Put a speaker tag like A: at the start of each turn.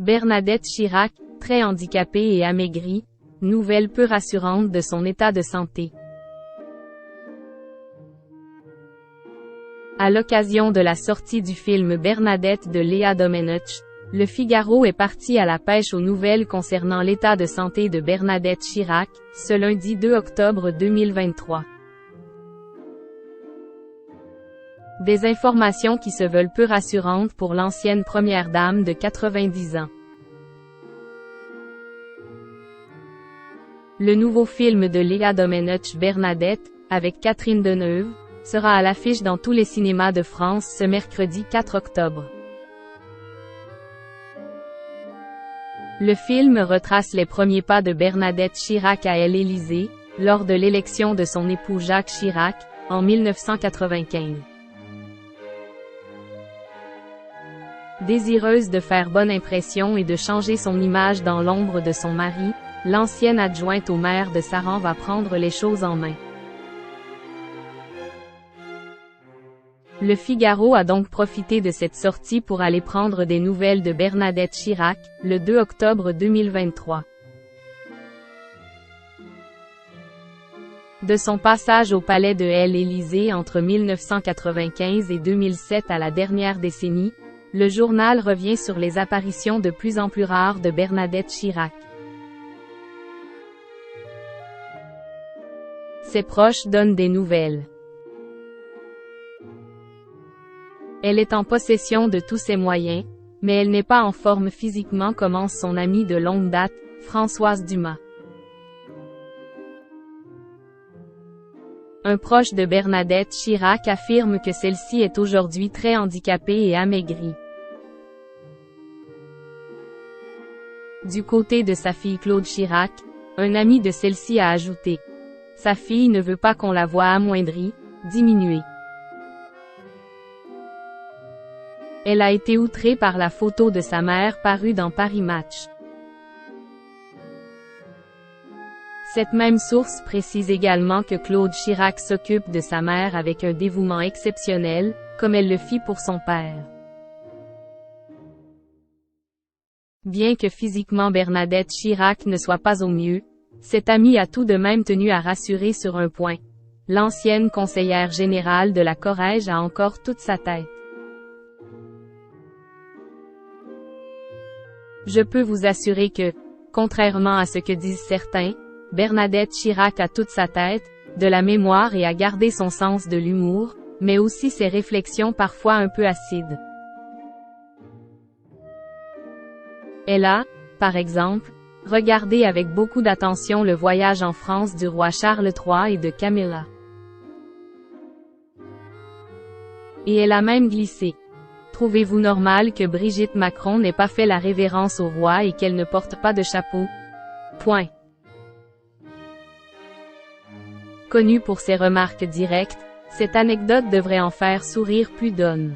A: Bernadette Chirac, très handicapée et amaigrie, nouvelle peu rassurante de son état de santé. À l'occasion de la sortie du film Bernadette de Léa Domenech, Le Figaro est parti à la pêche aux nouvelles concernant l'état de santé de Bernadette Chirac, ce lundi 2 octobre 2023. Des informations qui se veulent peu rassurantes pour l'ancienne première dame de 90 ans. Le nouveau film de Léa Domenech Bernadette, avec Catherine Deneuve, sera à l'affiche dans tous les cinémas de France ce mercredi 4 octobre. Le film retrace les premiers pas de Bernadette Chirac à l'Élysée, lors de l'élection de son époux Jacques Chirac, en 1995. Désireuse de faire bonne impression et de changer son image dans l'ombre de son mari, l'ancienne adjointe au maire de Saran va prendre les choses en main. Le Figaro a donc profité de cette sortie pour aller prendre des nouvelles de Bernadette Chirac, le 2 octobre 2023. De son passage au palais de l'Élysée entre 1995 et 2007 à la dernière décennie, le journal revient sur les apparitions de plus en plus rares de Bernadette Chirac. Ses proches donnent des nouvelles. Elle est en possession de tous ses moyens, mais elle n'est pas en forme physiquement, commence son amie de longue date, Françoise Dumas. Un proche de Bernadette Chirac affirme que celle-ci est aujourd'hui très handicapée et amaigrie. Du côté de sa fille Claude Chirac, un ami de celle-ci a ajouté: « Sa fille ne veut pas qu'on la voie amoindrie, diminuée. Elle a été outrée par la photo de sa mère parue dans Paris Match. » Cette même source précise également que Claude Chirac s'occupe de sa mère avec un dévouement exceptionnel, comme elle le fit pour son père. Bien que physiquement Bernadette Chirac ne soit pas au mieux, cette amie a tout de même tenu à rassurer sur un point. L'ancienne conseillère générale de la Corrège a encore toute sa tête. Je peux vous assurer que, contrairement à ce que disent certains, Bernadette Chirac a toute sa tête, de la mémoire et a gardé son sens de l'humour, mais aussi ses réflexions parfois un peu acides. Elle a, par exemple, regardé avec beaucoup d'attention le voyage en France du roi Charles III et de Camilla. Et elle a même glissé: « Trouvez-vous normal que Brigitte Macron n'ait pas fait la révérence au roi et qu'elle ne porte pas de chapeau ? » Point. Connue pour ses remarques directes, cette anecdote devrait en faire sourire plus d'une.